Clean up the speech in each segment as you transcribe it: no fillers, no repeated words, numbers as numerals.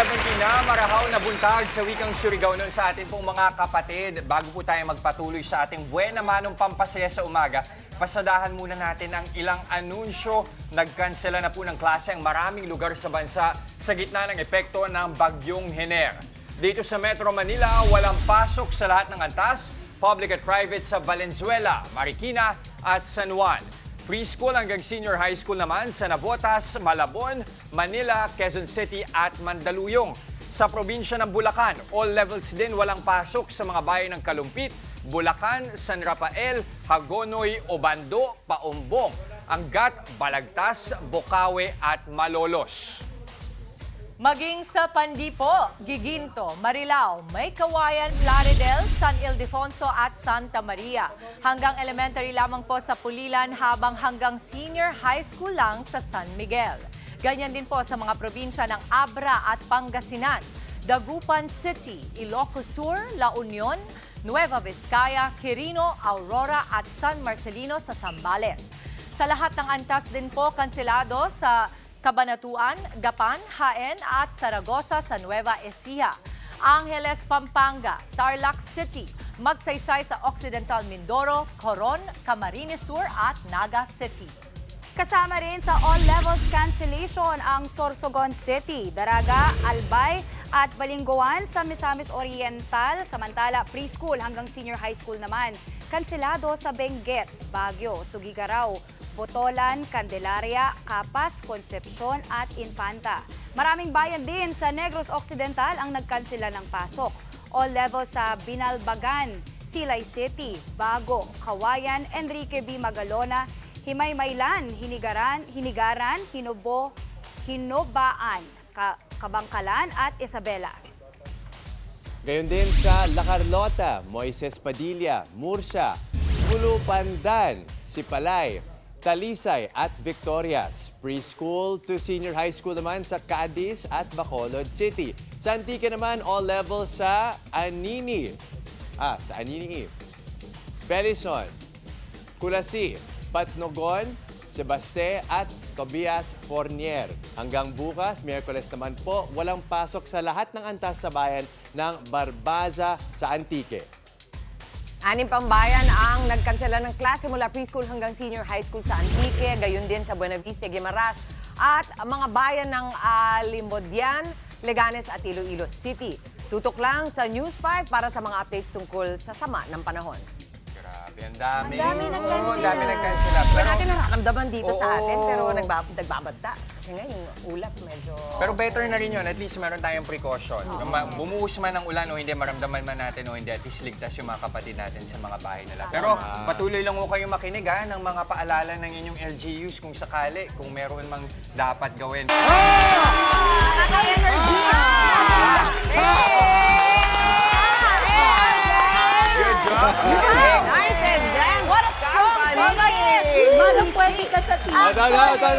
17 na, marahaw na buntag sa wikang Surigao nun sa ating pong mga kapatid. Bago po tayo magpatuloy sa ating buena manong pampasaya sa umaga, pasadahan muna natin ang ilang anunsyo. Nagkansela na po ng klase ang maraming lugar sa bansa sa gitna ng epekto ng bagyong Hener. Dito sa Metro Manila, walang pasok sa lahat ng antas, public at private sa Valenzuela, Marikina at San Juan. Preschool hanggang senior high school naman sa Navotas, Malabon, Manila, Quezon City at Mandaluyong. Sa probinsya ng Bulacan, all levels din walang pasok sa mga bayan ng Kalumpit, Bulacan, San Rafael, Hagonoy, Obando, Paumbong, Angat, Balagtas, Bocaue at Malolos. Maging sa Pandipo, Giginto, Marilao, May Kawayan, Plaridel, San Ildefonso at Santa Maria. Hanggang elementary lamang po sa Pulilan habang hanggang senior high school lang sa San Miguel. Ganyan din po sa mga probinsya ng Abra at Pangasinan, Dagupan City, Ilocos Sur, La Union, Nueva Vizcaya, Quirino, Aurora at San Marcelino sa Zambales. Sa lahat ng antas din po kanselado sa Cabanatuan, Gapan, Jaen at Zaragoza sa Nueva Ecija. Angeles, Pampanga, Tarlac City, Magsaysay sa Occidental Mindoro, Coron, Camarines Sur at Naga City. Kasama rin sa all levels cancellation ang Sorsogon City, Daraga, Albay at Balingguan sa Misamis Oriental. Samantala, preschool hanggang senior high school naman. Kanselado sa Benguet, Baguio, Tugigaraw, Botolan, Candelaria, Capas, Concepcion at Infanta. Maraming bayan din sa Negros Occidental ang nagkansela ng pasok. All levels sa Binalbagan, Silay City, Bago, Kawayan, Enrique B. Magalona, Himaymaylan, Hinigaran, Hinobaan, Kabangkalan at Isabela. Gayon din sa La Carlota, Moises Padilla, Murcia, Pulupandan, Sipalay, Talisay at Victorias. Preschool to senior high school naman sa Cadiz at Bacolod City. Sa Antique naman, all levels sa Anini. Sa Anini. Belison, Culasi, Patnogon, Sebaste at Tobias Fornier. Hanggang bukas, Miyerkules naman po, walang pasok sa lahat ng antas sa bayan ng Barbaza sa Antique. 6 pang bayan ang nagkansela ng klase mula preschool hanggang senior high school sa Antique, gayon din sa Buenavista, Guimaras at mga bayan ng Limbodian, Leganes at Iloilo City. Tutok lang sa News 5 para sa mga updates tungkol sa sama ng panahon. Grabe, ang dami. Ang dami nagkansela. Ang dami nagkansela. Pero natin nararamdaman dito sa atin, Oo. pero nagbabanta. Kasi nga yung ulap medyo... Pero better na rin yun, at least meron tayong precaution. Kung bumuhos man ang ulan o hindi, maramdaman man natin o hindi, at least ligtas yung mga kapatid natin sa mga bahay nila. Pero patuloy lang ko kayong makinig ng mga paalala ng inyong LGUs kung sakali, kung meron mang dapat gawin. Nakaka-energy! Good job! United Dance What a strong Company! Madam, pwede ka sa team. Ano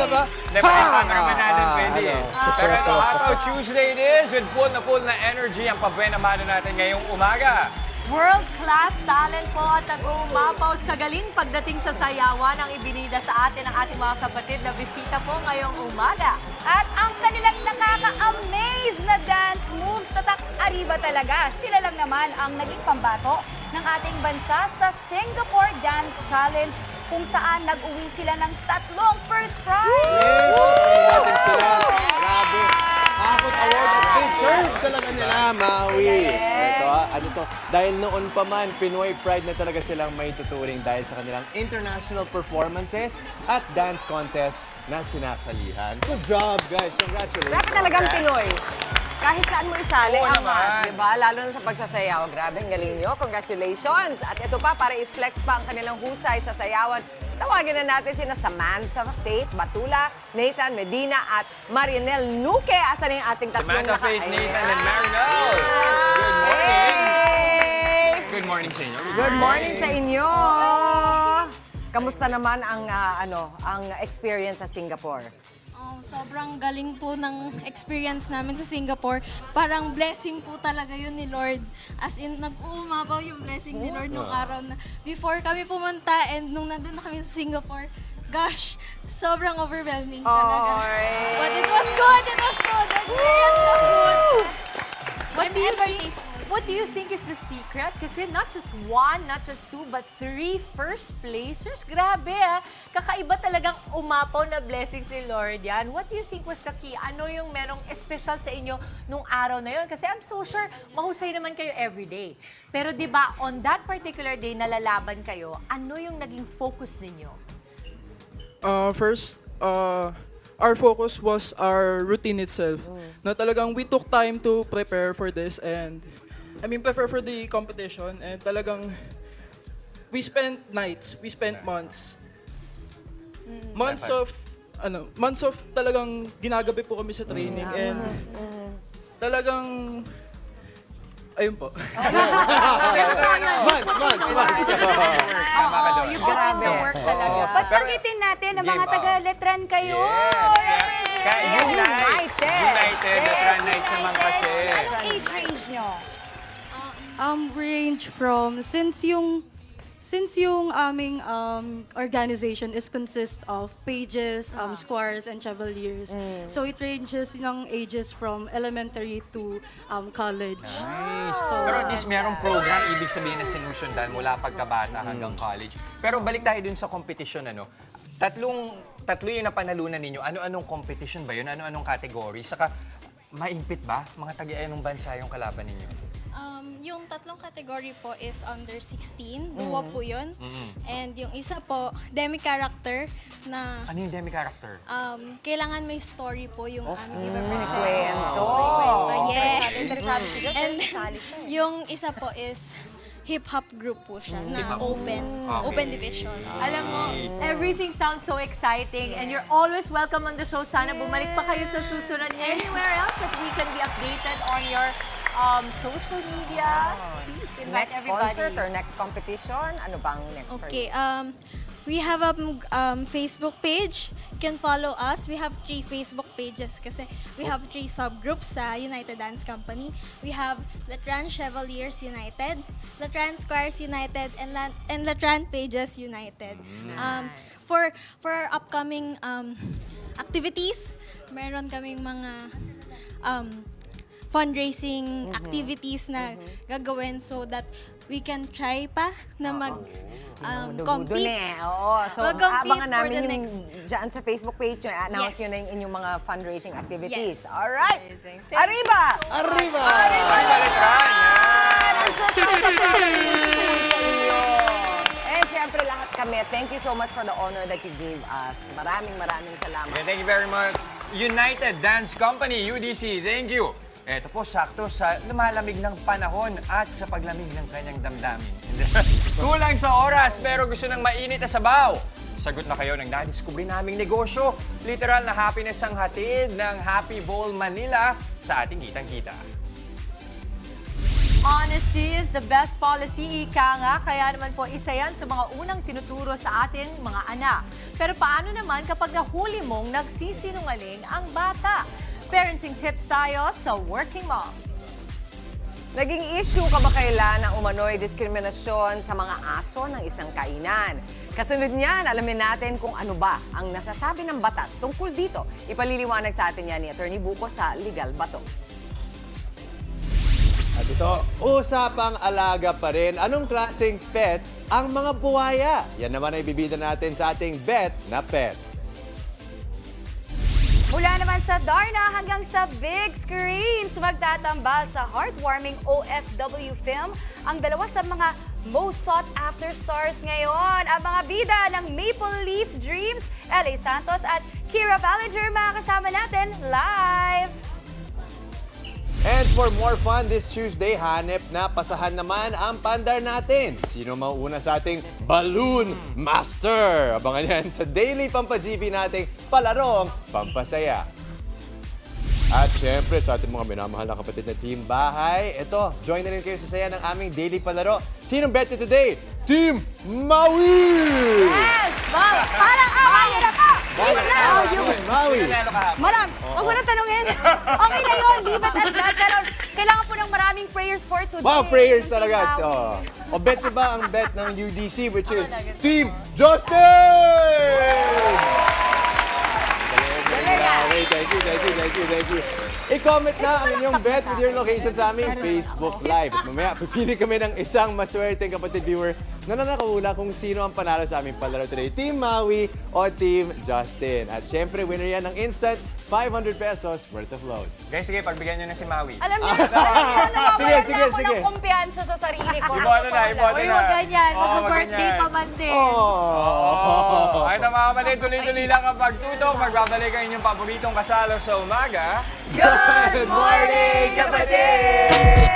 ba? Hindi, cameraman natin pwede eh. Pero ito, Happy Tuesday it is with full na energy ang pabuena mano natin ngayong umaga. World-class talent po at nag-uumapaw sa galing pagdating sa sayawan ang ibinida sa atin ng ating mga kapatid na bisita po ngayong umaga. At ang kanilang nakaka-amaze na dance moves, tatak ariba talaga. Sila lang naman ang naging pambato ng ating bansa sa Singapore Dance Challenge kung saan nag-uwi sila ng 3 first prize. Natin sila. Grabe. Hakot award at deserve talaga nila, Maui. Ito ano to, dahil noon pa man, Pinoy pride na talaga silang may tuturing dahil sa kanilang international performances at dance contest na sinasalihan. Good job, guys. Congratulations. Grabe talagang Pinoy. Kahit saan mo isali, Oo ang naman. diba? Lalo na sa pagsasayaw. Grabe, ang galing nyo. Congratulations! At ito pa, para i-flex pa ang kanilang husay sa sayawan, tawagin na natin sina Samantha Faith Batula, Nathan Medina at Marinel Nuque. Asan yung ating tatlong Samantha, Faith, Ayan. Nathan, and Marinel. Good morning. Hey! Good morning sa inyo. Good morning sa inyo! Kamusta naman ang ang experience sa Singapore? Sobrang galing po ng experience namin sa Singapore. Parang blessing po talaga yun ni Lord. As in, nag-uumapaw yung blessing ni Lord nung araw na before kami pumunta and nung nandun na kami sa Singapore, gosh, sobrang overwhelming talaga. Oy. But it was good, it was good. The experience was good. What do you think is the secret? Kasi not just one, not just two, but 3 first placers. Grabe Kakaiba talagang umapaw na blessings ni Lord yan. What do you think was the key? Ano yung merong special sa inyo nung araw na yun? Kasi I'm so sure, mahusay naman kayo everyday. Pero di ba on that particular day na lalaban kayo, ano yung naging focus ninyo? First, our focus was our routine itself. Na talagang we took time to prepare for this and prepare for the competition and talagang we spent nights, we spent months. Months of talagang ginagabi po kami sa training and talagang ayun po. Months. Tama ka doon. You put in the work talaga. Pagpagitin natin na mga Game, taga-letran kayo. United, Letran Knights naman kasi. Anong age range nyo? Range from since yung aming organization is consist of pages, squires, and chevaliers. So it ranges ng ages from elementary to college. Nice. Pero at least merong program, ibig sabihin na sinusundan mula pagkabata hanggang college. Pero balik tayo dun sa competition, tatlo yung napanalunan ninyo. Ano-anong competition ba yun? Ano-anong category? Saka, maimpit ba? Mga taga-anong bansa yung kalaban ninyo? Yung tatlong category po is under 16. Duo po yun. And yung isa po, demi-character na Ano yung demi-character? kailangan may story po yung aming i-represent. Kwento. May kwento, yes. Interesado siya. And yung isa po is hip-hop group po siya na open division. Alam mo, everything sounds so exciting and you're always welcome on the show. Sana bumalik pa kayo sa susunod niya. Anywhere else that we can be updated on your social media. Please invite Next everybody. concert or next competition? Ano bang next for Okay, you? we have a Facebook page. You can follow us. We have 3 Facebook pages kasi we have 3 subgroups sa United Dance Company. We have Letran Chevaliers United, Letran Squires United, and Letran Pages United. For our upcoming activities, meron kaming mga fundraising activities na gagawin so that we can try pa na mag-compete. Oo. So, Mag-compete abangan for namin the yung next. dyan sa Facebook page nyo. Announce Yes. nyo na yung inyong mga fundraising activities. Yes. Alright. Amazing. Arriba! Arriba! Letran! Ang show tayo sa inyo. And syempre lahat kami, thank you so much for the honor that you gave us. Maraming salamat. Okay, thank you very much. United Dance Company, UDC, thank you. Ito po, sakto sa lumalamig ng panahon at sa paglamig ng kanyang damdamin. Kulang sa oras, pero gusto ng mainit na sabaw. Sagot na kayo ng nadiskubre naming negosyo. Literal na happiness ang hatid ng Happy Bowl Manila sa ating kitang-kita. Honesty is the best policy, ika nga. Kaya naman po isa yan sa mga unang tinuturo sa atin mga anak. Pero paano naman kapag nahuli mong nagsisinungaling ang bata? Parenting tips tayo sa Working Mom. Naging issue kamakailan ang umano'y diskriminasyon sa mga aso ng isang kainan. Kasunod niyan, alamin natin kung ano ba ang nasasabi ng batas tungkol dito. Ipaliliwanag sa atin yan ni Atty. Buko sa Legal Bato. At ito, usapang alaga pa rin. Anong klaseng pet ang mga buwaya? Yan naman ay bibida natin sa ating Bet na Pet. Mula naman sa Darna hanggang sa big screens, magtatambal sa heartwarming OFW film ang dalawa sa mga most sought-after stars ngayon. Ang mga bida ng Maple Leaf Dreams, L.A. Santos at Kira Ballinger, makakasama natin live! And for more fun this Tuesday, hanep na pasahan naman ang pandar natin. Sino mauuna sa ating Balloon Master? Abangan yan sa daily Pampa-GB nating palarong Pampasaya. At syempre, sa ating mga minamahal na kapatid na Team Bahay, ito, join na rin kayo sa saya ng aming daily palaro. Sinong bet today? Team Maui! Yes! Ma'am, parang away nyo na po! Please na! Maui! Nanalo ka hapon. Madam, huwag mo na tanungin. Okay na yun, leave it at that. Pero Kailangan po ng maraming prayers for today. Wow, prayers Team talaga. Maui. Oh. O bet nyo ba ang bet ng UDC, which is Team Justin! Okay, thank you. I-comment na ang inyong bet with your location sa aming Facebook Live. At mamaya, pipili kami ng isang maswerteng kapatid viewer na nanakahula kung sino ang panalo sa aming palaro today. Team Maui o Team Justin. At syempre, winner yan ng instant 500 pesos worth of load. Guys, sige, pagbigyan nyo na si Maui. Alam niyo, namamayan Sige. ako ng kumpiyansa sa sarili ko. Iboto na. Uy, wag ganyan. Oo, wag Mag-birthday ganyan. pa man din. Oh. Ay, namamalit, tuloy-tuloy lang kapag tutok. Magbabalik ang inyong paboritong kasalo sa umaga. Good morning, kapatid!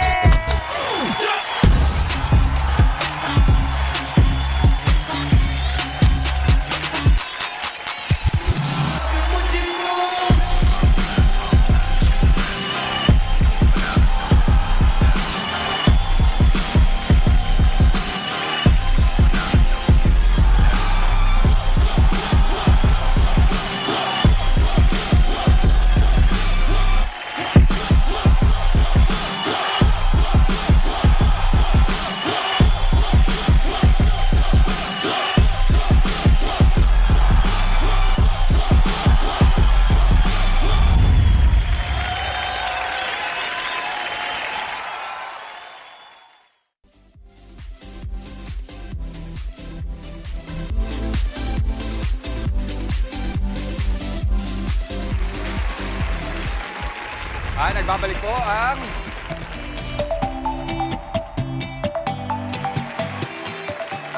Nagbabalik po ang...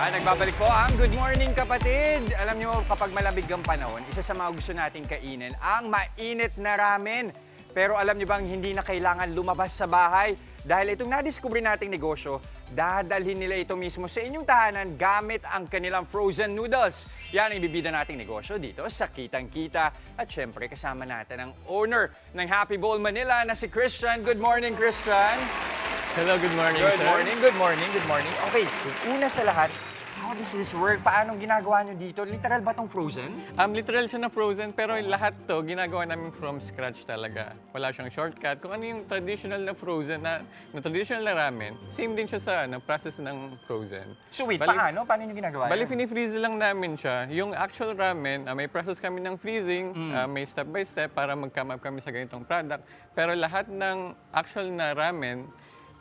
Nagbabalik po ang Good Morning Kapatid. Alam nyo, kapag malamig ang panahon, isa sa mga gusto nating kainin, ang mainit na ramen. Pero alam nyo bang hindi na kailangan lumabas sa bahay? Dahil itong nadiskubre nating negosyo, dadalhin nila ito mismo sa inyong tahanan gamit ang kanilang frozen noodles. Yan ang ibibida nating negosyo dito sa Kitang Kita. At syempre, kasama natin ang owner ng Happy Bowl Manila na si Christian. Good morning, Christian. Hello, good morning, Good sir. morning. Okay, una sa lahat, how does this work? Paano ginagawa nyo dito? Literal ba itong frozen? Literal siya na frozen, pero lahat to ginagawa namin from scratch talaga. Wala siyang shortcut. Kung ano yung traditional na frozen, na traditional na ramen, same din siya sa process ng frozen. So wait, paano? Paano nyo ginagawa Bali, yan? fini-freeze lang namin siya. Yung actual ramen, may process kami ng freezing, may step by step para mag-come up kami sa ganitong product. Pero lahat ng actual na ramen,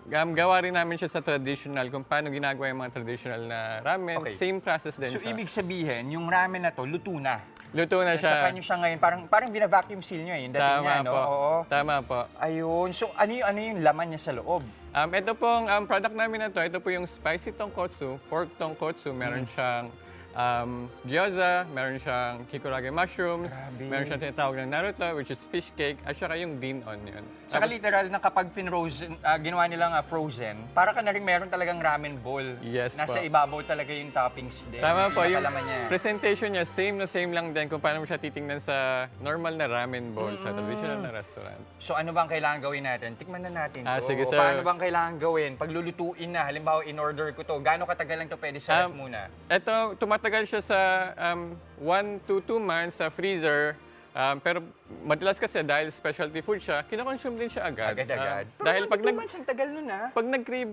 gawa rin namin siya sa traditional, kung paano ginagawa yung mga traditional na ramen. Okay. Same process din So siya. ibig sabihin, yung ramen na to, luto na. Luto na siya. Sa kanyo siya ngayon, parang bina-vacuum seal nyo yung dating niya, no? po. Oo. Tama po. Ayun. So ano yung laman niya sa loob? Ito pong product namin na to, ito po yung spicy tonkotsu, pork tonkotsu. Meron siyang gyoza, meron siyang kikurage mushrooms, meron siyang tinatawag na naruto, which is fish cake, at saka yung bean onion. Saka literal na kapag ginawa nilang frozen, para ka na rin meron talagang ramen bowl. Yes Nasa po. ibabaw talaga yung toppings din. Tama po, yung nakalaman niya. presentation niya, same na same lang din kung paano mo siya titingnan sa normal na ramen bowl sa traditional na restaurant. So ano bang kailangan gawin natin? Tikman na natin to. Sige, sir. Paano bang kailangan gawin? Paglulutuin na, halimbawa in-order ko to, gaano katagal lang to pwede sa ref muna? Ito, tumatagal siya sa 1 to 2 months sa freezer. Pero madalas kasi dahil specialty food siya, kinoconsume din siya agad. Agad-agad. Dahil pag 2 months, ang tagal nun ah. pag nag-crave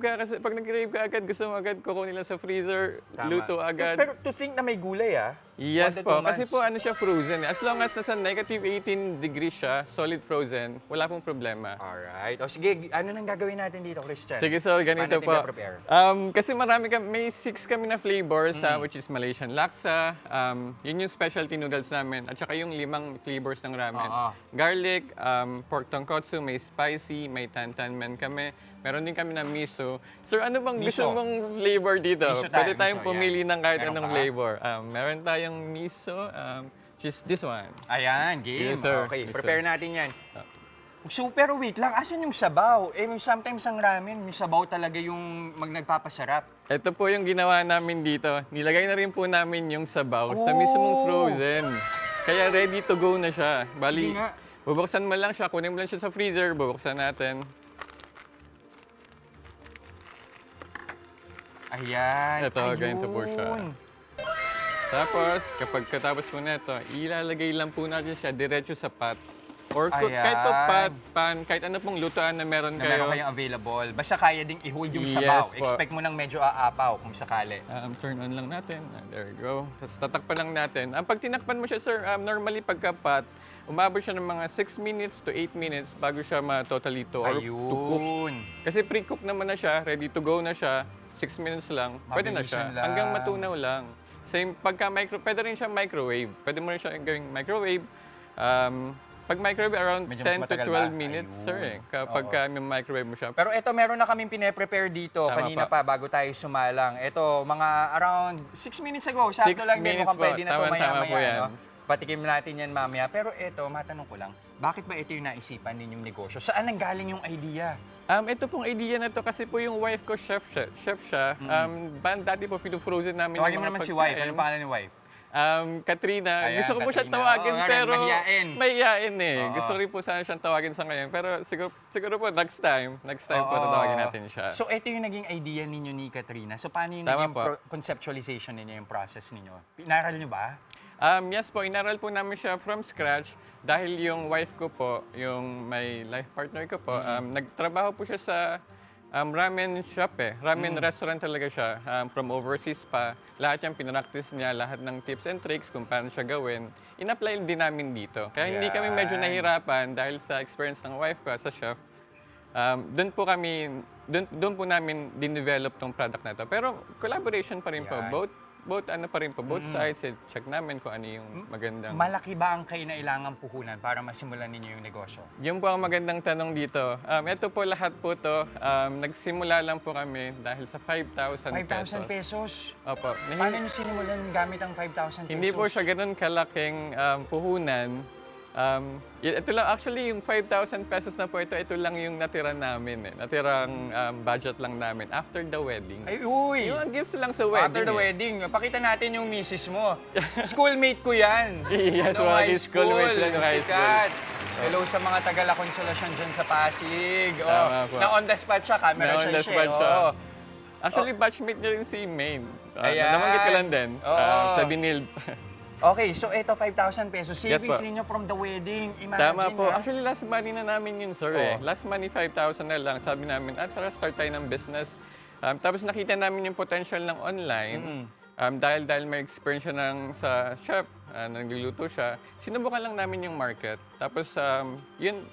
ka agad, gusto mo agad kukunin lang sa freezer, luto agad. Pero to think na may gulay ah. Yes 1 to 2 po, months. kasi po ano siya frozen. As long as nasa negative 18 degrees siya, solid frozen, wala pong problema. Alright. O sige, ano nang gagawin natin dito, Christian? Sige, so ganito Paano po. natin i-prepare? Kasi may 6 kami na flavors, which is Malaysian laksa, yun yung specialty noodles namin, at saka yung 5 flavors ng ramen. Garlic, pork tonkotsu, may spicy, may tantanmen kami. Meron din kami na miso. Sir, ano bang Miso. gusto mong flavor dito? Miso tayo, Pwede tayong miso, pumili yan. ng kahit Meron anong ka? flavor. Meron tayong miso, just this one. Ayan, game. Yes, sir. Okay, Yes, prepare sir. natin yan. So, pero wait lang, asan yung sabaw? Sometimes ang ramen, yung sabaw talaga yung nagpapasarap. Ito po yung ginawa namin dito. Nilagay na rin po namin yung sabaw sa mismong frozen. Kaya ready to go na siya. Bali, Sige nga. bubuksan mo lang siya, kunin mo lang siya sa freezer, bubuksan natin. Ayan. Ito, ganito po siya. Tapos, kapag katapos po nito, ilalagay lang po natin siya diretso sa pot. Or Ayan. kahit po pan, kahit ano pong lutuan na meron Na meron kayo. kayong available. Basta kaya ding i-hold yung Yes sabaw. po. Expect mo nang medyo aapaw kung sakali. Turn on lang natin. There we go. Tapos tatakpan lang natin. Pag tinakpan mo siya, sir, normally pagka-pot, umabot siya ng mga 6 minutes to 8 minutes bago siya ma-totally to or to cook. Ayun. Kasi pre-cook naman na siya, ready to go na siya, 6 minutes lang, pwede na siya. Mabilisan lang. Hanggang matunaw lang. Same, pwede rin siya microwave. Pwede mo rin siya gawing microwave. Pag microwave, around Medyo mas 10 to matagal 12 ba? minutes, Ayun. sir, kapag may microwave mo siya. Pero ito, meron na kaming pine-prepare dito Tama kanina pa. pa bago tayo sumalang. Ito, mga around 6 minutes ago. Sakto 6 lang din, minutes mukhang po. pwede na ito Tama-tama po maya-maya. yan. No? Patikim natin yan mamaya. Pero ito, matanong ko lang, bakit ba ito yung naisipan ninyong negosyo? Saan nanggaling yung idea? Ito pong idea na to kasi po yung wife ko, chef siya. Dati po, frozen namin Tawagin yung mo mga naman si wife. pagkain. Ano pangalan ni wife? Katrina. Ayan, Gusto ko po siya Katrina. tawagin, Oo, pero mahiyain. mahiyain eh. Oo. Gusto rin po sana siyang tawagin sa ngayon. Pero siguro po, next time po tatawagin natin siya. So ito yung naging idea ninyo ni Katrina. So paano yung Tama naging po. conceptualization ninyo, yung process ninyo? Inaral nyo ba? Yes po, inaral po namin siya from scratch dahil yung wife ko po, yung my life partner ko po, nagtrabaho po siya sa ramen shop eh. Ramen restaurant talaga siya. From overseas pa. Lahat yung pinractice niya, lahat ng tips and tricks kung paano siya gawin. In-apply din namin dito. Kaya hindi kami medyo nahirapan dahil sa experience ng wife ko as a chef. Doon po namin din-develop tong product na to. Pero collaboration pa rin po. Both sides. Check namin kung ano yung magandang. Malaki ba ang kailangang puhunan para masimulan ninyo yung negosyo? Yung po ang magandang tanong dito. Ito po lahat po to. Nagsimula lang po kami dahil sa 5,000 5,000 pesos. pesos? Opo. Paano nyo sinimulan gamit ang 5,000 pesos? Hindi po siya ganun kalaking puhunan. Ito lang, actually, yung 5,000 pesos na po ito lang yung natira namin eh. Natirang budget lang namin after the wedding. Ay, uy! Yung gifts lang sa wedding. After the wedding, pakita natin yung misis mo. Schoolmate ko yan. Yes, Nung mga high schoolmates lang nung high school. Sikat. Hello sa mga taga-La Consolacion dyan sa Pasig. Tama po. Na on the spot siya, camera Na on the siya. spot siya. Oo. Actually, batchmate niya rin si Maine. Ayan. Nabanggit ko lang din. Oo. Sa Binild. Okay, so ito 5,000 pesos. Yes Savings po. ninyo from the wedding. Imagine Tama po. ha? Actually, last money na namin yun, sir. Eh. Last money, 5,000 na lang. Sabi namin, tara, start tayo ng business. Tapos nakita namin yung potential ng online. Dahil may experience siya sa chef, nagluluto siya, sinubukan lang namin yung market. Tapos,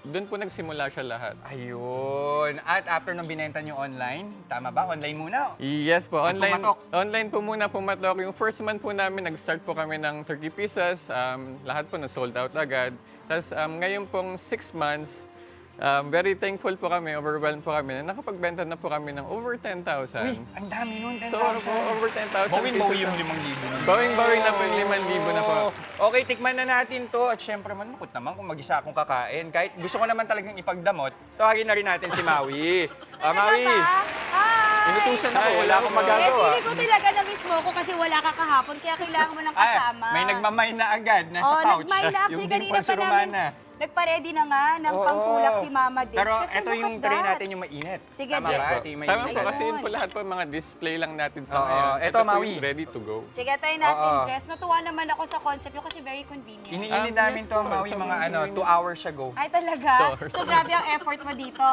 doon po nagsimula siya lahat. Ayun. At after nung binenta nyo online, tama ba? Online muna? Yes po, Pumatok. online po muna pumatok. Yung first month po namin, nag-start po kami ng 30 pieces. Lahat po na-sold out agad. Tapos ngayon pong 6 months, very thankful po kami, overwhelmed po kami na nakapagbenta na po kami ng over 10,000. Uy, ang dami nun, 10,000. So, over 10,000 Bawing-bawi pieces. yung 5,000. Bawing-bawi na po yung 5,000 na po. Okay, tikman na natin to. At syempre, malungkot naman kung mag-isa akong kakain. Kahit gusto ko naman talagang ipagdamot, tawagin na rin natin si Maui. Maui, Hi! inutusan ako. Hi, Wala akong hello. magagawa. Feeling ko talaga na-miss mo ko kasi wala ka kahapon, kaya kailangan mo ng kasama. May nagmamay na agad, nasa pouch. Nagmay na. Actually, Yung kanina dimple sa pa namin, Romana. nagpa-ready na nga ng Oo. pangtulak si Mama Dix. Pero kasi ito look yung at tray that. natin yung mainit. Sige, Tama Jeff. ba? Yes po. Ito yung Tama mainit. po, kasi yun Ayun. po lahat po mga display lang natin sa Oo. ngayon. Eto, Ito po Maui. yung ready to go. Sige, tayo natin, Oo. Jess. Natuwa naman ako sa concept yun kasi very convenient. Iniinit namin Yes to, po. Maui, Sobrang mga convenient. 2 hours ago. Ay, talaga? 2 hours. So, grabe ang effort mo dito.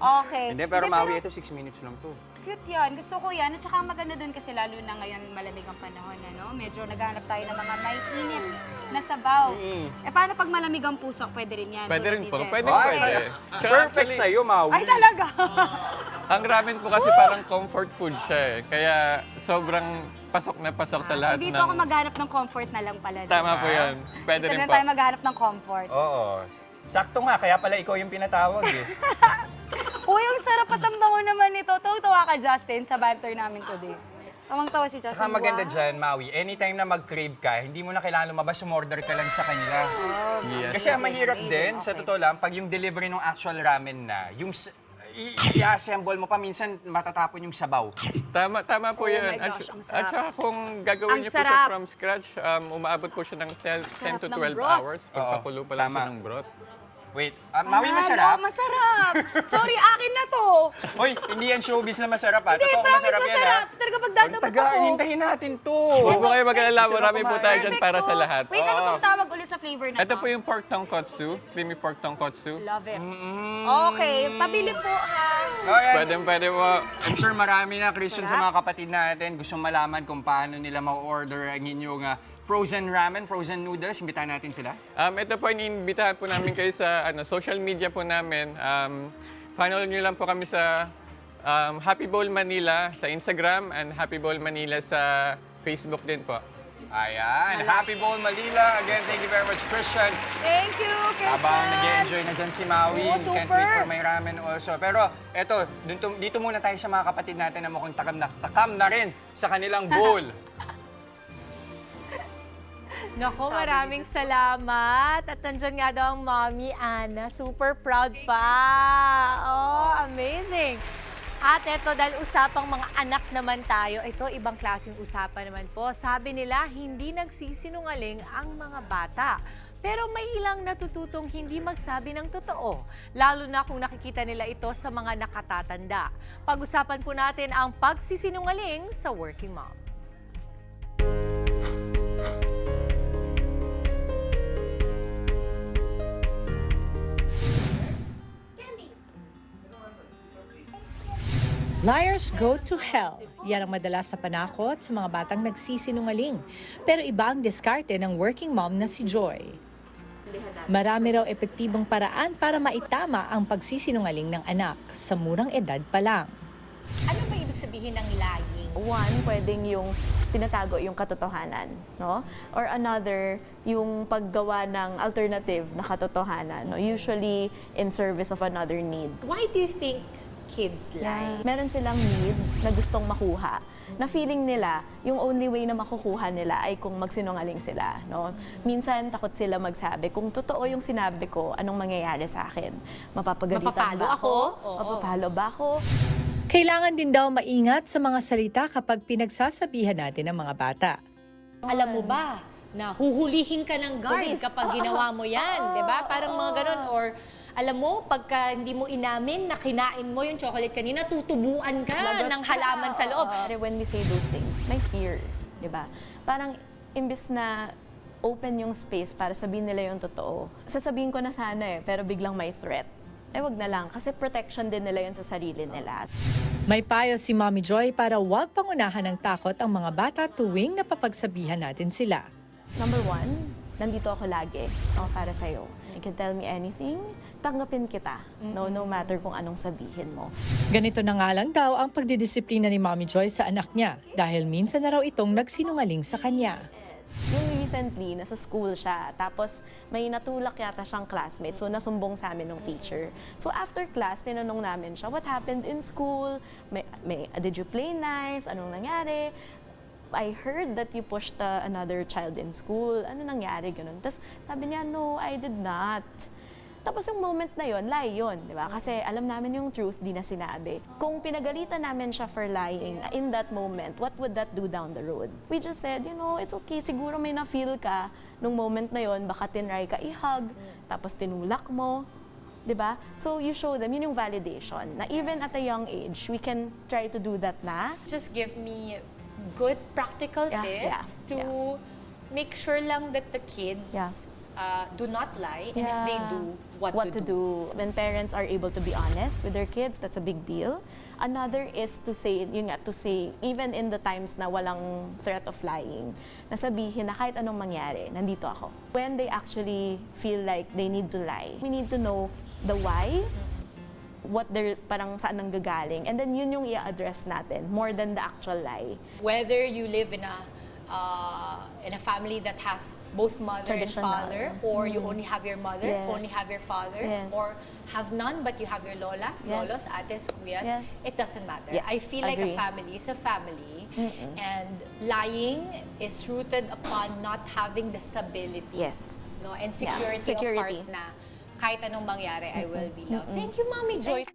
Okay. Hindi, pero Maui, ito 6 minutes lang to. Cute yan. Gusto ko yan. At saka maganda dun kasi lalo na ngayon malamig ang panahon. Ano? Medyo naghahanap tayo ng mga may init na sabaw. Eh, paano pag malamig ang pusok? Pwede rin yan. Pwede tulad rin ni po. Jess. Pwede, Ay, pwede. Tsaka perfect actually, sa'yo, Maui. Ay, talaga? Ang ramen po kasi parang comfort food siya eh. Kaya sobrang pasok na pasok sa So, lahat dito ng... ako maghanap ng comfort na lang pala. Tama po yan. Pwede Dito rin na po. tayo maghanap ng comfort. Oo. Sakto nga, kaya pala ikaw yung pinatawag eh. Uy, ang sarap at ang bango naman nito. Tawa ka, Justin, sa banter namin today. Tawang-tawa si Justin. Saka maganda Wow. dyan, Maui, anytime na mag-crave ka, hindi mo na kailangan lumabas, umorder ka lang sa kanila. Yes. Kasi ang mahirap din, sa totoo lang, pag yung delivery ng actual ramen na, yung i-assemble mo pa, minsan matatapon yung sabaw. Tama po Oh yan. my gosh, ang sarap. At saka kung gagawin Ang niyo po siya sarap. from scratch, umaabot po siya ng 10 to ng 12 broth. hours. Pagpakulo pa lang tama. siya ng broth. Wait, Maui masarap? Masarap. Sorry, akin na to. Hoy, hindi yan showbiz na masarap ha. Hindi, Totoo promise masarap yan ha. masarap. Talaga pagdadapat ako. Hintayin natin to. Huwag po kayo mag-alala, Sarap marami po kumain. tayo dyan para sa lahat. Wait, ano bang tawag ulit sa flavor na Ito po yung pork tonkotsu, creamy pork tonkotsu. Love it. Okay, pabili po ha. Pwede po. I'm sure marami na, Christian, sa mga kapatid natin gustong malaman kung paano nila ma-order ang inyong frozen ramen, frozen noodles. Imbitahan natin sila. Ito po, iniimbitahan po namin kayo sa social media po namin. Follow nyo lang po kami sa Happy Bowl Manila sa Instagram and Happy Bowl Manila sa Facebook din po. Ayan, Happy Bowl Manila. Again, thank you very much, Christian. Thank you, Christian. Habang nag-enjoy na dyan si Maui, Oo, can't super. wait for my ramen also. Pero eto, dito muna tayo sa mga kapatid natin na mukhang takam na rin sa kanilang bowl. Naku, maraming salamat. At nandyan nga daw ang Mommy Ana. Super proud pa. Oh, amazing. At eto, dahil usapang mga anak naman tayo, ito, ibang klaseng usapan naman po. Sabi nila, hindi nagsisinungaling ang mga bata. Pero may ilang natututong hindi magsabi ng totoo, lalo na kung nakikita nila ito sa mga nakatatanda. Pag-usapan po natin ang pagsisinungaling sa working mom. Liars go to hell. Yan ang madalas sa panakot sa mga batang nagsisinungaling. Pero iba ang diskarte ng working mom na si Joy. Marami raw epektibong paraan para maitama ang pagsisinungaling ng anak sa murang edad pa lang. Ano ba ibig sabihin ng lying? One, pwedeng yung tinatago yung katotohanan, no? Or another, yung paggawa ng alternative na katotohanan, no? Usually in service of another need. Why do you think kids lie? Meron silang need na gustong makuha. Na feeling nila, yung only way na makukuha nila ay kung magsinungaling sila, no? Minsan, takot sila magsabi, kung totoo yung sinabi ko, anong mangyayari sa akin? Mapapagalitan Mapapalo ba ako? Oo. Mapapalo ba ako? Kailangan din daw maingat sa mga salita kapag pinagsasabihan natin ng mga bata. Alam mo ba na huhulihin ka ng guard kapag ginawa mo yan, di ba? Parang mga ganun. Or alam mo, pagka hindi mo inamin na kinain mo yung chocolate kanina, tutubuan ka ng halaman sa loob. When we say those things, may fear, di ba? Parang imbis na open yung space para sabihin nila yung totoo, sasabihin ko na sana pero biglang may threat. Wag na lang, kasi protection din nila yun sa sarili nila. May payo si Mommy Joy para huwag pangunahan ng takot ang mga bata tuwing napapagsabihan natin sila. Number one, nandito ako lagi para sa'yo. You can tell me anything, tanggapin kita, no matter kung anong sabihin mo. Ganito na nga lang daw ang pagdidisiplina ni Mommy Joy sa anak niya dahil minsan na raw itong nagsinungaling sa kanya. Yung recently, nasa school siya, tapos may natulak yata siyang classmate, so nasumbong sa amin ng teacher. So after class, tinanong namin siya, what happened in school? Did you play nice? Anong nangyari? I heard that you pushed another child in school. Ano nangyari? Ganun. Tapos sabi niya, no, I did not. Tapos yung moment na yon, lie yun, di ba? Kasi alam namin yung truth, di na sinabi. Kung pinagalitan namin siya for lying in that moment, what would that do down the road? We just said, it's okay, siguro may na-feel ka nung moment na yon, baka tinry ka i-hug, tapos tinulak mo, di ba? So you show them, yun yung validation, na even at a young age, we can try to do that na. Just give me good practical tips to make sure lang that the kids do not lie, and if they do, what to do. When parents are able to be honest with their kids, that's a big deal. Another is to say, even in the times na walang threat of lying, nasabihin na kahit anong mangyari, nandito ako. When they actually feel like they need to lie, we need to know the why, what they're, parang saan nanggagaling, and then yun yung i-address natin, more than the actual lie. Whether you live in a family that has both mother and father, or you only have your mother, only have your father, or have none but you have your lolas, lolos, ates, kuyas, it doesn't matter. I feel like a family is a family, and lying is rooted upon not having the stability, no, and security of heart na kahit anong mangyari, I will be loved. Thank you, Mommy Joy.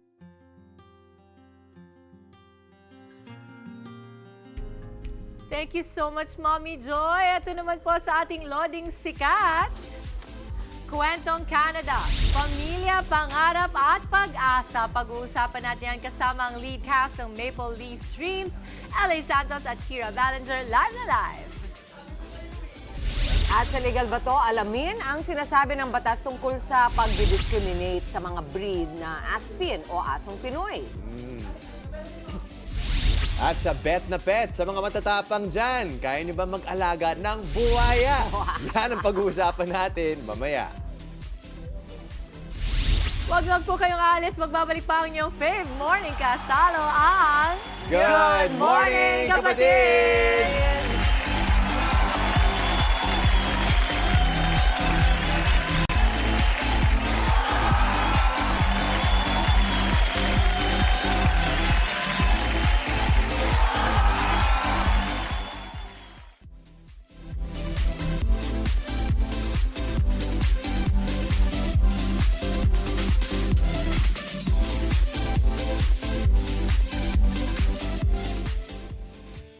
Thank you so much, Mommy Joy. Ito naman po sa ating Loding Sikat. Kwentong Canada, pamilya, pangarap at pag-asa. Pag-uusapan natin yan kasama ang lead cast ng Maple Leaf Dreams, LA Santos at Kira Ballinger, live na live. At sa Legal Bato, alamin ang sinasabi ng batas tungkol sa pag-discriminate sa mga breed na Aspin o asong Pinoy. At sa Bet na Pet, sa mga matatapang dyan, kaya niyo ba mag-alaga ng buwaya? Yan ang pag-uusapan natin mamaya. Huwag po kayong alis, magbabalik pa ang inyong fave morning kasalo ang Good morning, kapatid!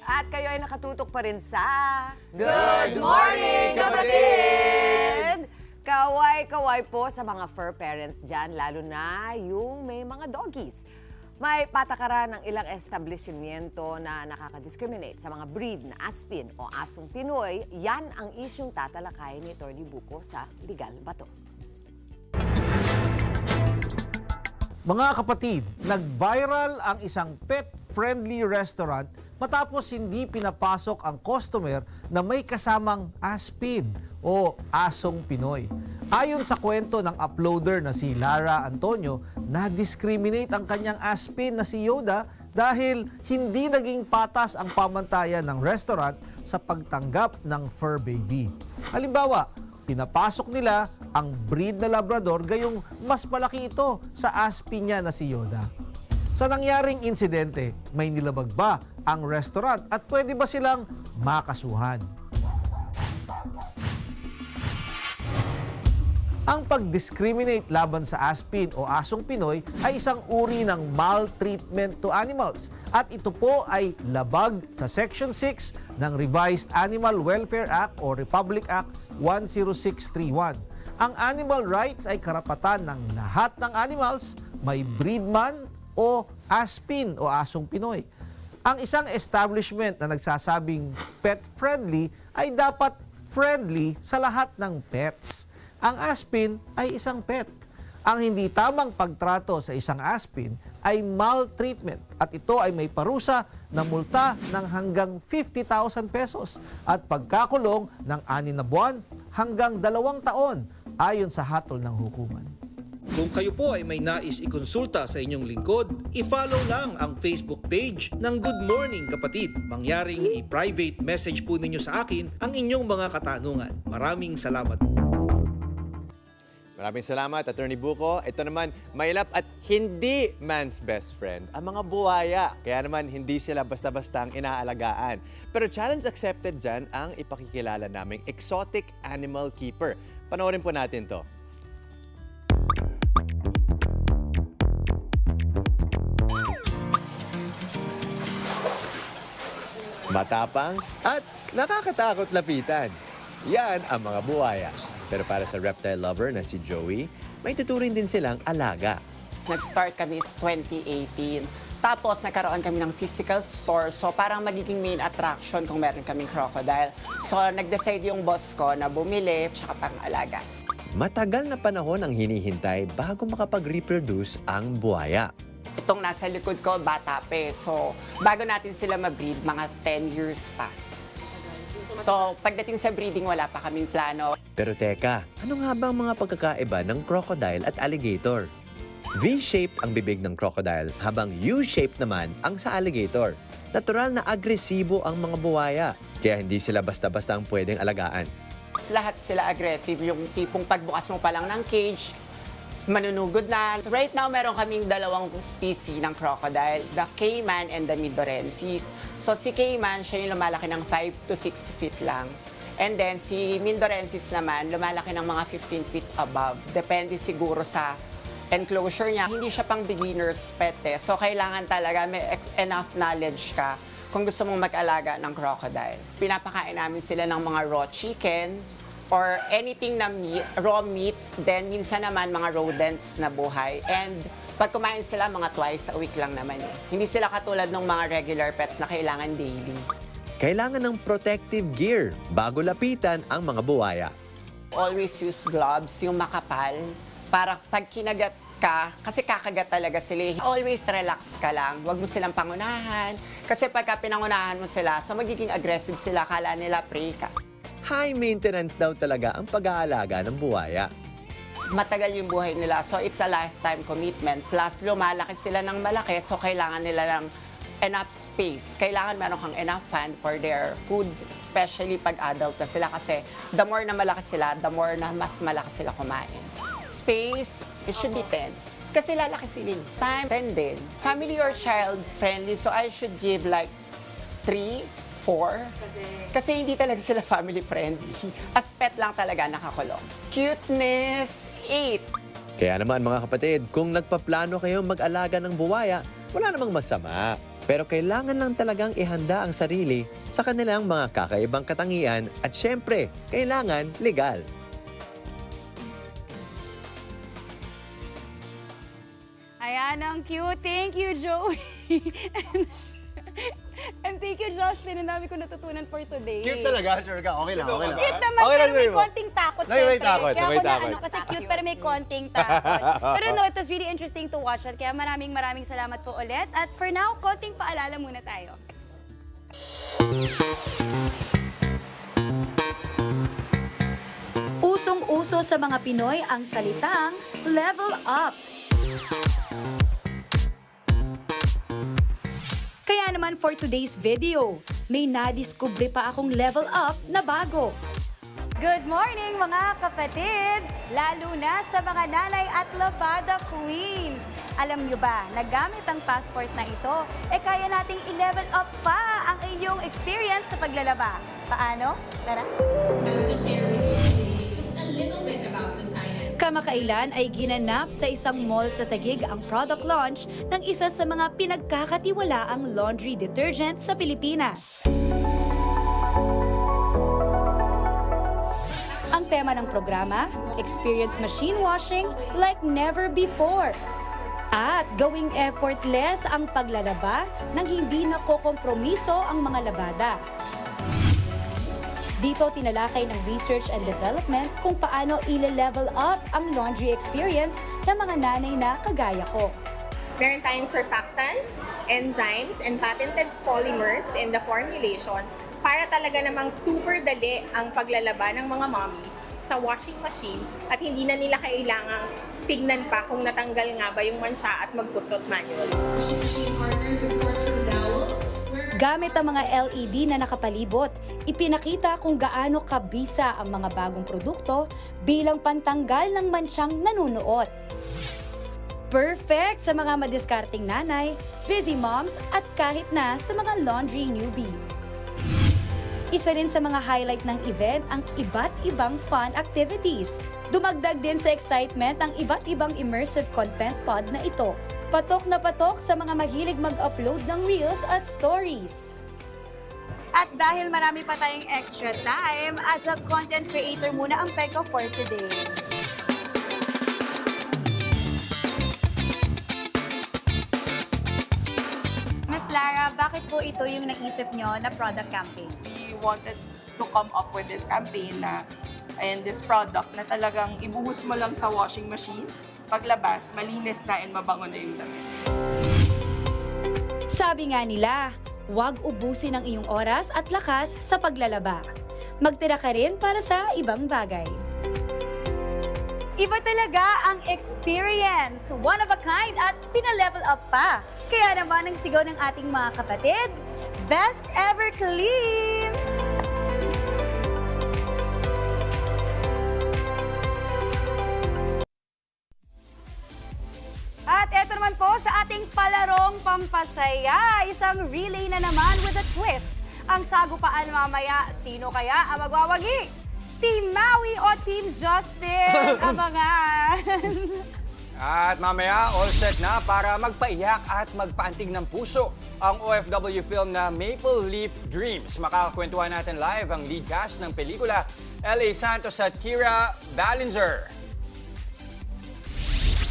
At kayo ay nakatutok pa rin sa Good Morning, Kapatid! Kaway-kaway po sa mga fur parents dyan, lalo na yung may mga doggies. May patakaran ng ilang establishmento na nakaka-discriminate sa mga breed na Aspin o asong Pinoy. Yan ang isyong tatalakayin ni Atty. Buko sa Legal Bato. Mga kapatid, nag-viral ang isang pet-friendly restaurant matapos hindi pinapasok ang customer na may kasamang Aspin o asong Pinoy. Ayon sa kwento ng uploader na si Lara Antonio, na-discriminate ang kanyang Aspin na si Yoda dahil hindi naging patas ang pamantayan ng restaurant sa pagtanggap ng fur baby. Halimbawa, pinapasok nila ang breed na Labrador gayong mas malaki ito sa Aspin niya na si Yoda. Sa nangyaring insidente, may nilabag ba ang restaurant at pwede ba silang makasuhan? Ang pag-discriminate laban sa Aspin o asong Pinoy ay isang uri ng maltreatment to animals at ito po ay labag sa Section 6 ng Revised Animal Welfare Act o Republic Act 10631. Ang animal rights ay karapatan ng lahat ng animals, may breed man o Aspin o asong Pinoy. Ang isang establishment na nagsasabing pet-friendly ay dapat friendly sa lahat ng pets. Ang Aspin ay isang pet. Ang hindi tamang pagtrato sa isang Aspin ay maltreatment at ito ay may parusa na multa ng hanggang 50,000 pesos at pagkakulong ng 6 na buwan hanggang 2 taon ayon sa hatol ng hukuman. Kung kayo po ay may nais ikonsulta sa inyong lingkod, i-follow lang ang Facebook page ng Good Morning Kapatid. Mangyaring i-private message po ninyo sa akin ang inyong mga katanungan. Maraming salamat. Maraming salamat, Atty. Buko. Ito naman, mailap at hindi man's best friend, ang mga buwaya. Kaya naman, hindi sila basta-basta ang inaalagaan. Pero challenge accepted dyan ang ipakikilala naming exotic animal keeper. Panoorin po natin to. Matapang at nakakatakot lapitan. Yan ang mga buwaya. Pero para sa reptile lover na si Joey, may tuturing din silang alaga. Nag-start kami is 2018. Tapos nagkaroon kami ng physical store. So parang magiging main attraction kung meron kaming crocodile. So nag-decide yung boss ko na bumili tsaka pang-alaga. Matagal na panahon ang hinihintay bago makapag-reproduce ang buwaya. Itong nasa likod ko, bata pa eh. So bago natin sila ma-breed, mga 10 years pa. So, pagdating sa breeding, wala pa kaming plano. Pero teka, ano nga ba ang mga pagkakaiba ng crocodile at alligator? V-shaped ang bibig ng crocodile, habang U-shaped naman ang sa alligator. Natural na agresibo ang mga buwaya, kaya hindi sila basta-basta ang pwedeng alagaan. Lahat sila aggressive. Yung tipong pagbukas mo pa lang ng cage, manunugod na. So right now, meron kaming 2 species ng crocodile, the Cayman and the Mindorensis. So si Cayman, siya yung lumalaki ng 5 to 6 feet lang. And then si Mindorensis naman, lumalaki ng mga 15 feet above. Depende siguro sa enclosure niya. Hindi siya pang beginner's pet eh. So kailangan talaga may enough knowledge ka kung gusto mong mag-alaga ng crocodile. Pinapakain namin sila ng mga raw chicken, or anything na meat, raw meat, then minsan naman mga rodents na buhay. And pag kumain sila, mga twice a week lang naman eh. Hindi sila katulad ng mga regular pets na kailangan daily. Kailangan ng protective gear bago lapitan ang mga buwaya. Always use gloves, yung makapal, para pag kinagat ka, kasi kakagat talaga sila. Always relax ka lang. Huwag mo silang pangunahan. Kasi pagka pinangunahan mo sila, so magiging aggressive sila, kala nila prey ka. High maintenance daw talaga ang pag-aalaga ng buwaya. Matagal yung buhay nila, so it's a lifetime commitment. Plus, lumalaki sila ng malaki, so kailangan nila ng enough space. Kailangan meron kang enough fund for their food, especially pag adult na sila kasi the more na malaki sila, the more na mas malaki sila kumain. Space, it should be 10. Kasi lalaki sila. Time, 10 din. Family or child friendly, so I should give like 3, 4. Kasi hindi talaga sila family friendly. As pet lang talaga nakakulong. Cuteness, 8. Kaya naman mga kapatid, kung nagpaplano kayong mag-alaga ng buwaya, wala namang masama. Pero kailangan lang talagang ihanda ang sarili sa kanilang mga kakaibang katangian at syempre, kailangan legal. Ayan, ang cute. Thank you, Joey. And thank you, Justin. Ang dami ko natutunan for today. Cute talaga, sure ka. Okay lang, okay lang. Cute naman, Okay lang, pero may sure mo. konting takot, May syempre. takot, Kaya may ako takot. kasi cute, pero may konting takot. Pero no, it was really interesting to watch it. Kaya maraming salamat po ulit. At for now, konting paalala muna tayo. Usong-uso sa mga Pinoy ang salitang level up. Kaya naman for today's video, may nadiskubre pa akong level up na bago. Good morning mga kapatid! Lalo na sa mga nanay at labada queens. Alam nyo ba, nagamit ang passport na ito, kaya nating i-level up pa ang inyong experience sa paglalaba. Paano? Tara! Kamakailan ay ginanap sa isang mall sa Taguig ang product launch ng isa sa mga pinagkakatiwalaang laundry detergent sa Pilipinas. Ang tema ng programa, Experience Machine Washing Like Never Before. At gawing effortless ang paglalaba nang hindi nakokompromiso ang mga labada. Dito tinalakay ng research and development kung paano ile-level up ang laundry experience ng mga nanay na kagaya ko. Meron tayong surfactants, enzymes, and patented polymers in the formulation para talaga namang super dali ang paglalaba ng mga mommies sa washing machine at hindi na nila kailangang tignan pa kung natanggal nga ba yung mansya at magkusot manual. Gamit ang mga LED na nakapalibot, ipinakita kung gaano kabisa ang mga bagong produkto bilang pantanggal ng mansyang nanunuot. Perfect sa mga madiskarting nanay, busy moms at kahit na sa mga laundry newbie. Isa rin sa mga highlight ng event ang iba't ibang fun activities. Dumagdag din sa excitement ang iba't ibang immersive content pod na ito. Patok na patok sa mga mahilig mag-upload ng reels at stories. At dahil marami pa tayong extra time, as a content creator muna ang Peko for today. Miss Lara, bakit po ito yung naisip nyo na product campaign? We wanted to come up with this campaign na and this product na talagang ibuhos mo lang sa washing machine, paglabas, malinis na and mabango na yung damit. Sabi nga nila, huwag ubusin ang iyong oras at lakas sa paglalaba. Magtira ka rin para sa ibang bagay. Iba talaga ang experience. One of a kind at pina-level up pa. Kaya naman ang sigaw ng ating mga kapatid, Best Ever Clean! At eto naman po sa ating palarong pampasaya, isang relay na naman with a twist. Ang sagupaan mamaya, sino kaya ang magwawagi? Team Maui o Team Justin? Abangan! At mamaya, all set na para magpaiyak at magpaantig ng puso ang OFW film na Maple Leaf Dreams. Makakakwentuhan natin live ang lead cast ng pelikula L.A. Santos at Kira Ballinger.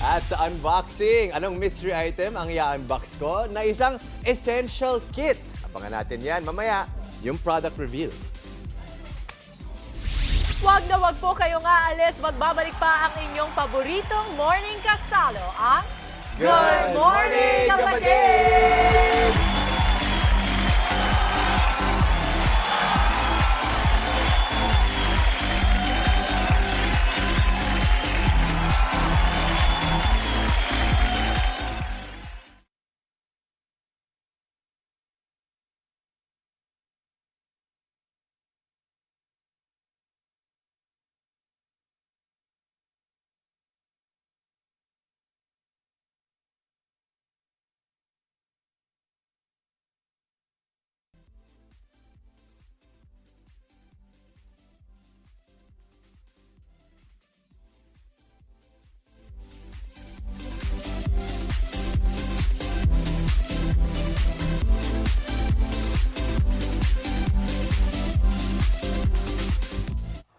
At sa unboxing, anong mystery item ang i-unbox ko na isang essential kit? Abangan natin yan mamaya, yung product reveal. Wag na wag po kayong aalis. Magbabalik pa ang inyong paboritong morning kasalo, ang Good Morning, Kapatid!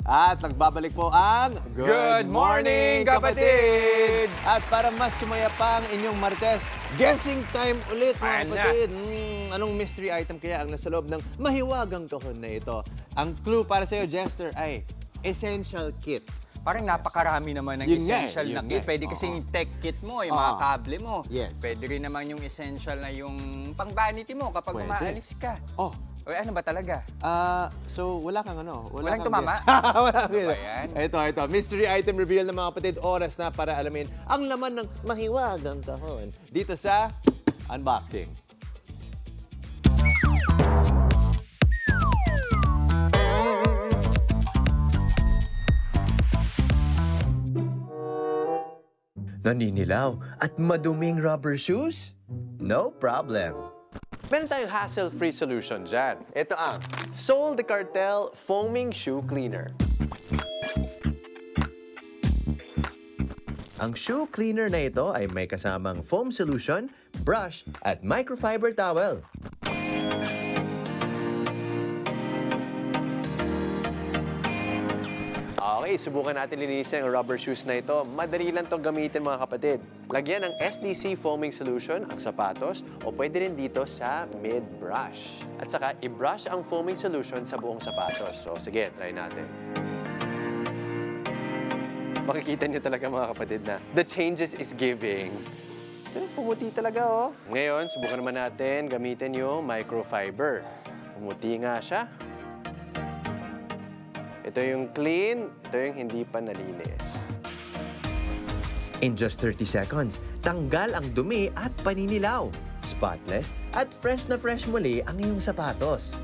At nagbabalik po ang Good Morning, Kapatid! At para mas sumaya pa ang inyong Martes, guessing time ulit mga Ayan na. kapatid. Anong mystery item kaya ang nasa loob ng mahiwagang kahon na ito? Ang clue para sa iyo, Jester, ay essential kit. Parang napakarami naman ng Yun nga eh, essential na yun kit. nga eh. Pwede kasing tech kit mo, yung mga kable mo. Yes. Pwede rin naman yung essential na yung pang-vanity mo kapag Pwede. umaalis ka. Oh. O ano ba talaga? So wala kang ano? Walang kang tumama? guess. Wala Ano ba yan? Ito. Mystery item reveal ng mga kapatid. Oras na para alamin ang laman ng mahiwagang kahon. Dito sa unboxing. Naninilaw at maduming rubber shoes? No problem. Meron tayong hassle-free solution dyan. Ito ang Sol de Cartel Foaming Shoe Cleaner. Ang shoe cleaner na ito ay may kasamang foam solution, brush, at microfiber towel. Okay, subukan natin linisin ang rubber shoes na ito. Madali lang itong gamitin mga kapatid. Lagyan ng SDC foaming solution ang sapatos o pwede rin dito sa mid-brush. At saka i-brush ang foaming solution sa buong sapatos. So sige, try natin. Makikita niyo talaga mga kapatid na the changes is giving. Pumuti talaga oh. Ngayon, subukan naman natin gamitin yung microfiber. Pumuti nga siya. Ito yung clean, ito yung hindi pa nalinis. In just 30 seconds, tanggal ang dumi at paninilaw. Spotless at fresh na fresh muli ang iyong sapatos.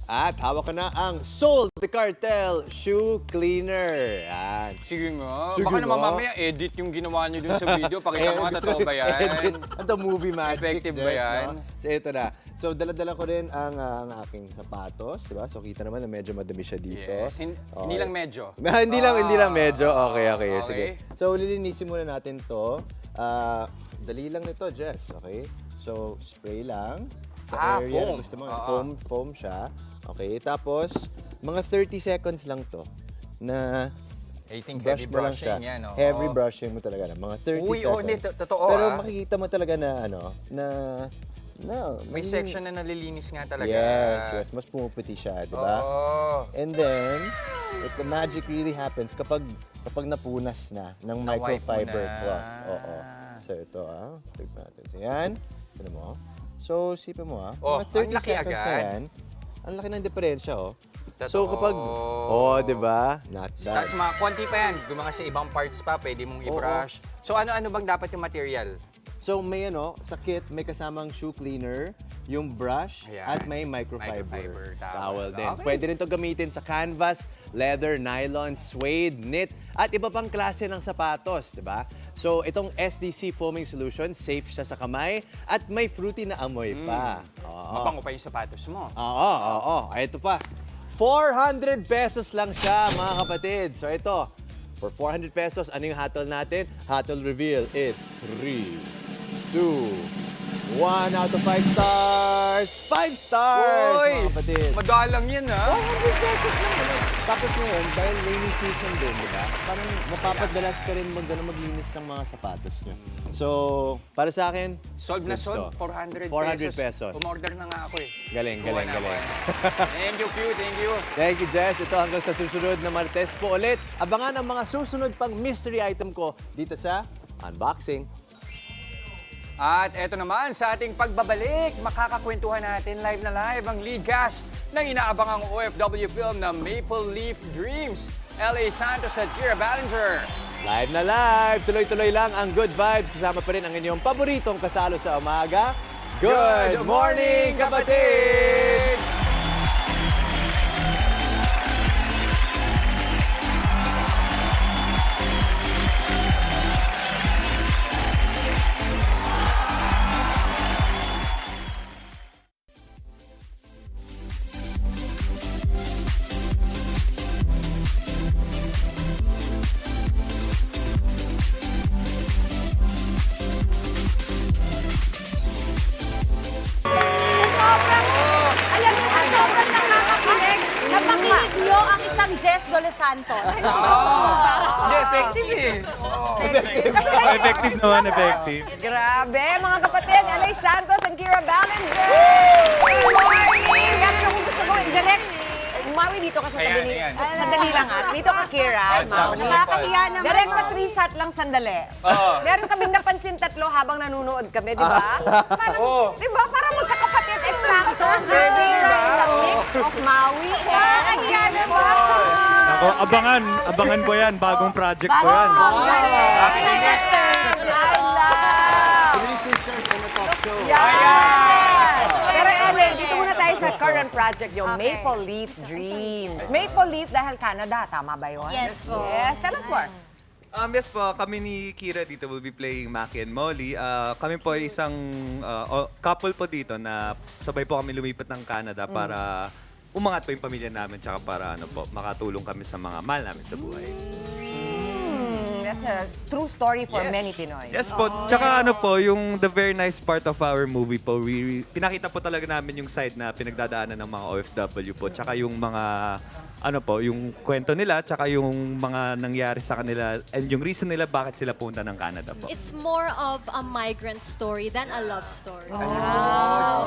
At hawak ka na ang Sol de Cartel Shoe Cleaner. Yan. Sige nga. Sige Baka naman nga. mamaya edit yung ginawa niyo dun sa video. Pakita mo nga, totoo ba yan? Ito movie magic. Effective ba Jess, yan? no? So ito na. So dala-dala ko rin ang aking sapatos, di ba? So kita naman na medyo madumi siya dito. Yes. Hindi lang medyo. hindi lang medyo. Okay. Okay. Sige. So lilinisin muna natin to. Dali lang nito, Jess. Okay? So spray lang sa area foam. na gusto mo. Foam siya. Okay, tapos mga 30 seconds lang to na I think brush heavy mo lang brushing siya. yan. Oh. Heavy brushing mo talaga na mga 30 Uy, seconds. hindi, totoo Pero ah. makikita mo talaga na May section na nalilinis nga talaga. Yes, mas pumuputi siya, di ba? Oo. And then, the magic really happens kapag napunas na ng Na-wipe microfiber mo na. cloth. Oo. So ito tignan natin. So yan, tignan mo. So sipin mo mga 30 ang laki seconds na agad. yan. Ang laki ng diferensya Totoo. So kapag, di ba? Not that. Tapos mga konti pa yan. Kung mga sa ibang parts pa, pwede mong i-brush. So ano bang dapat yung material? So may sa kit, may kasamang shoe cleaner, yung brush, Ayan. at may microfiber Microfiber towel din. Okay. Pwede rin to gamitin sa canvas, leather, nylon, suede, knit, at iba pang klase ng sapatos, di ba? So itong SDC foaming solution, safe siya sa kamay, at may fruity na amoy pa. Oo. Mabango pa yung sapatos mo. Oo. Ito pa. 400 pesos lang siya, mga kapatid. So ito, for 400 pesos, ano yung hatol natin? Hatol reveal is 3, 2, 1 out of 5 stars. 5 stars, Uy, mga kapatid. madalang yan, ha? 100 pesos lang naman. Tapos ngayon, dahil rainy season din, di ba? Parang mapapadalas ka rin maglinis ng mga sapatos nyo. So, para sa akin, Solve na goods solve. to. 400 pesos. Umorder na nga ako eh. Galing, galing, Kuha na galing. ako. Thank you, Q. Thank you. Thank you, Jess. Ito hanggang sa susunod na Martes po ulit. Abangan ang mga susunod pang mystery item ko dito sa Unboxing. At eto naman, sa ating pagbabalik, makakakwentuhan natin live na live ang ligas ng inaabangang OFW film na Maple Leaf Dreams. L.A. Santos at Kira Ballinger. Live na live! Tuloy-tuloy lang ang good vibes. Kasama pa rin ang inyong paboritong kasalo sa umaga. Good morning, kapatid! Jess Dole Santos. Hindi, effective eh. Effective naman, effective. Grabe, mga kapatid, LA Santos and Kira Ballinger! Good morning! Ganun akong gusto gawin. Direct, umawi dito ka sa Ayan, tabi ni... ayan. Sandali lang ha. Dito ka, Kira. Nakakahiya naman. Direct pa-3-shot lang sandali. Meron kaming napansin tatlo habang nanonood kami, di ba? Di ba? Para magkakapatid, eksakto. Si Kira is a mix of Maui and Ako, abangan ko yan. Bagong project ko yan. Pero Ellen, dito muna tayo sa current project, yung Maple Leaf Dreams. Maple Leaf dahil Canada, tama ba yun? Yes po. Yes, tell us more. Yes po, kami ni Kira dito will be playing Maki and Molly. Kami po ay isang couple po dito na sabay po kami lumipat ng Canada para umangat po yung pamilya namin tsaka para makatulong kami sa mga mahal namin sa buhay. That's a true story for many Pinoy. Yes po. Tsaka yung the very nice part of our movie po, pinakita po talaga namin yung side na pinagdadaanan ng mga OFW po. Tsaka yung mga, yung kwento nila, tsaka yung mga nangyari sa kanila, and yung reason nila bakit sila punta ng Canada po. It's more of a migrant story than a love story.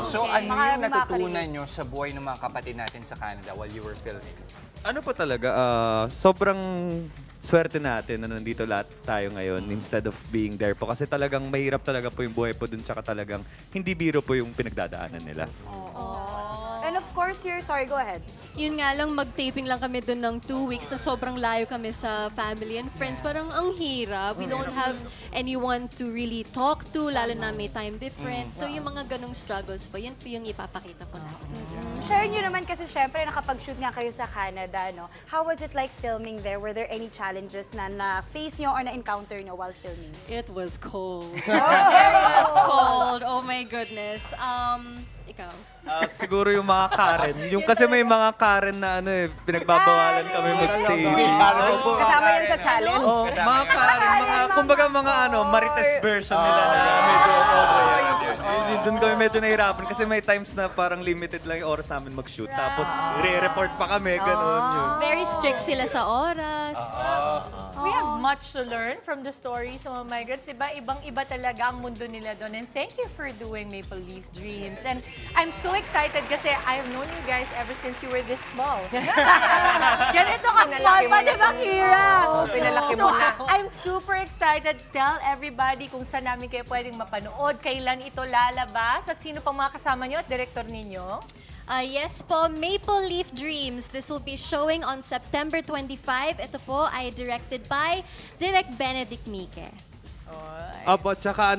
So ano yung natutunan nyo sa buhay ng mga kapatid natin sa Canada while you were filming? Ano po talaga, sobrang swerte natin na nandito lahat tayo ngayon instead of being there po. Kasi talagang mahirap talaga po yung buhay po dun, tsaka talagang hindi biro po yung pinagdadaanan nila. And of course, sorry, go ahead. Yun nga lang, mag-taping lang kami dun ng 2 weeks na sobrang layo kami sa family and friends. Parang ang hirap. We don't have anyone to really talk to, lalo na may time difference. So yung mga ganong struggles po, yun po yung ipapakita po natin. Share nyo naman kasi syempre nakapag-shoot nga kayo sa Canada, no? How was it like filming there? Were there any challenges na na-face nyo or na-encounter nyo while filming? It was cold. It was cold. Oh my goodness. Ikaw? Siguro yung mga Karen. Yung kasi may mga Karen na pinagbabawalan kami mag-taping. Kasama yan sa challenge? Mga Karen, kumbaga mga Marites version nila na medyo doon kami medyo nahirapan kasi may times na parang limited lang yung oras namin mag-shoot. Tapos re-report pa kami, gano'n yun. Very strict sila sa oras. We have much to learn from the stories ng mga migrants. Ibang-iba talaga ang mundo nila doon. And thank you for doing Maple Leaf Dreams. And I'm so excited kasi I've known you guys ever since you were this small. Ganito ka-small pa, di ba, Kira? Pinalaki mo na. I'm super excited. Tell everybody kung saan namin kayo pwedeng mapanood, kailan ito lalabas, at sino pang mga kasama nyo at director ninyo. Yes po, Maple Leaf Dreams. This will be showing on September 25. Ito po ay directed by Direk Benedict Mique. Opo, tsaka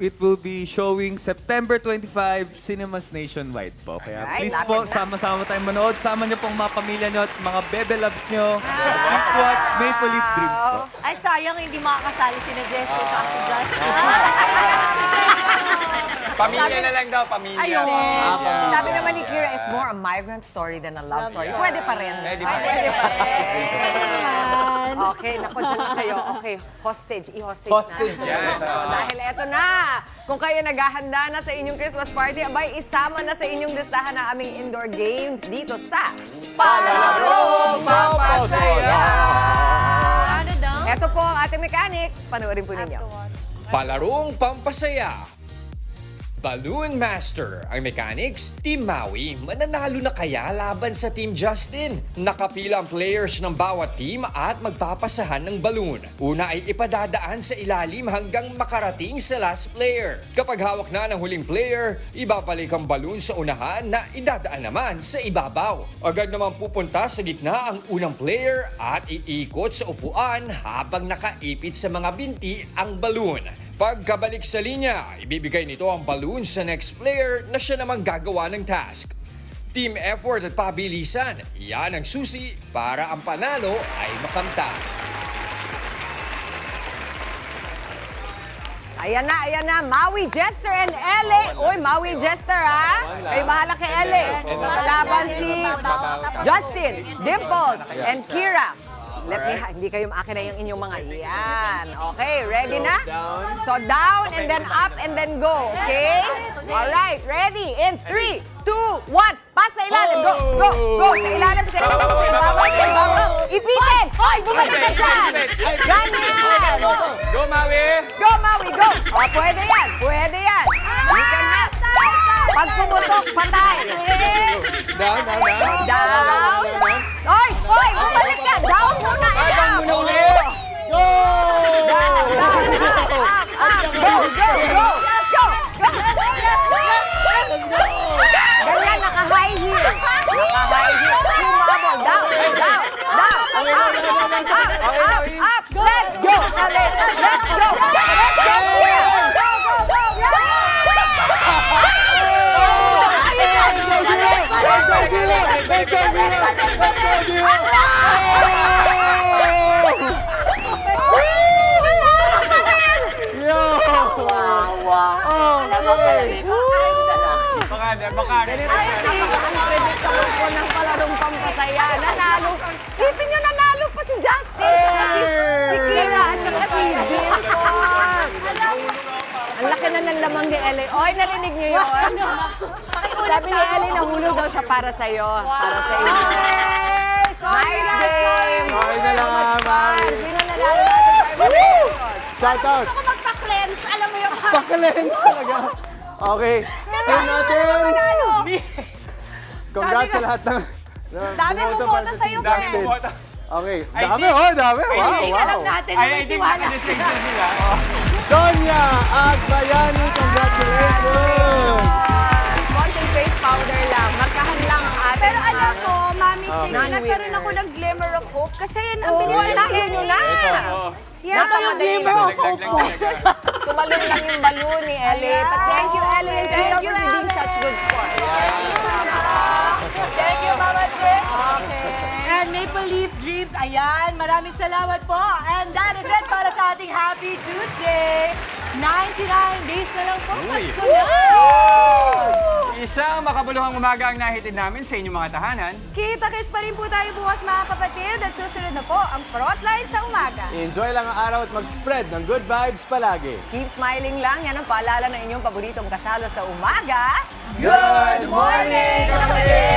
it will be showing September 25, cinemas nationwide po. Kaya please po, sama-sama tayong manood. Sama niyo pong mga pamilya niyo at mga bebe loves niyo. Please watch Maple Leaf Dreams po. Ay, sayang hindi makakasali si Jessie at si Justin. Pamilya na lang daw, pamilya. Ayun. Pamilya. Sabi naman ni Kira, it's more a migrant story than a love story. Pwede pa rin. Pwede pa rin. Pwede pa rin. Okay, naku, dyan kayo. Okay, hostage. I-hostage Hostage natin. yan. So, dahil eto na, kung kayo naghahanda na sa inyong Christmas party, abay, isama na sa inyong listahan ng aming indoor games dito sa Palarong Pampasaya! Eto po ang ating mechanics. Panoorin po ninyo. Palarong Pampasaya. Balloon Master, ang mechanics, Team Maui, mananalo na kaya laban sa Team Justin? Nakapila ang players ng bawat team at magpapasahan ng balloon. Una ay ipadadaan sa ilalim hanggang makarating sa last player. Kapag hawak na ng huling player, ibabalik ang balloon sa unahan na idadaan naman sa ibabaw. Agad naman pupunta sa gitna ang unang player at iikot sa upuan habang nakaipit sa mga binti ang balloon. Pagkabalik sa linya, ibibigay nito ang balloon sa next player na siya namang gagawa ng task. Team effort at pabilisan, yan ang susi para ang panalo ay makamtan. Ayan na. Maui, Jester, and Ele. Uy, Maui, Jester, ha? Kayo bahala kay Ele. Kalaban si Justin, Dimples, and Kira. Hindi kayo maakina yung inyong mga yan. Okay, ready na? So down and then up and then go. Okay? Alright, ready? In 3, 2, 1. Pas sa ilalim. Go. Sa ilalim. Sa ibabaw. Ipitin. Hoy, bumalik ka dyan. Ganyan. Go, Maui! Go, Maui, go. O, pwede yan. You can na. Pag pumutok, patay. Down. Down. Hoy, bumalik ka. Down muna. Down muna ulit. Go! Go. Ganyan, naka-high heel. Humabol. Down. Up. Let's go. Unpredictable po ng palarong pampasaya. Nanalo. Sipin nyo, nanalo pa si Justin. Si Kira at saka si Dimples. Ang laki na ng lamang ni Ellie. Oy, narinig nyo yun? Sabi ni Ellie, nahulog daw siya para sa'yo. Para sa inyo. Nice game. Sorry na lang, Maui. Sino nanalo natin? Shout out. Gusto ko magpa-cleanse. Alam mo yung... Pakalens talaga. Okay. Team natin. Congrats sa lahat ng... Dami bumoto sa'yo, Justin. Fred. Okay. Dami. Wow. Ay, di ba ka-distinction sila? Sonia at Bayani, congratulations! Konting face powder lang. Markahan lang ang ating... Pero alam mo, Mami Okay. Ching, nagkaroon ako ng glimmer of hope kasi yan ang Oo, binigay laki nyo na. Yan ang Napamadali glimmer lang. of hope ko. Tumalun lang yung balloon ni Ellie. But thank you, Ellie, and Kira for being such good sport. Thank you, Mama Chick. Okay. And Maple Leaf Dreams, ayan, maraming salamat po. And that is it para sa ating Happy Tuesday. 99 days na lang po. Pasko na! Isang makabuluhang umaga ang nahitid namin sa inyong mga tahanan. Kita-kits pa rin po tayo bukas mga kapatid at susunod na po ang Frontline sa umaga. Enjoy lang ang araw at mag-spread ng good vibes palagi. Keep smiling lang. Yan ang paalala ng inyong paboritong kasalo sa umaga. Good morning, kapatid!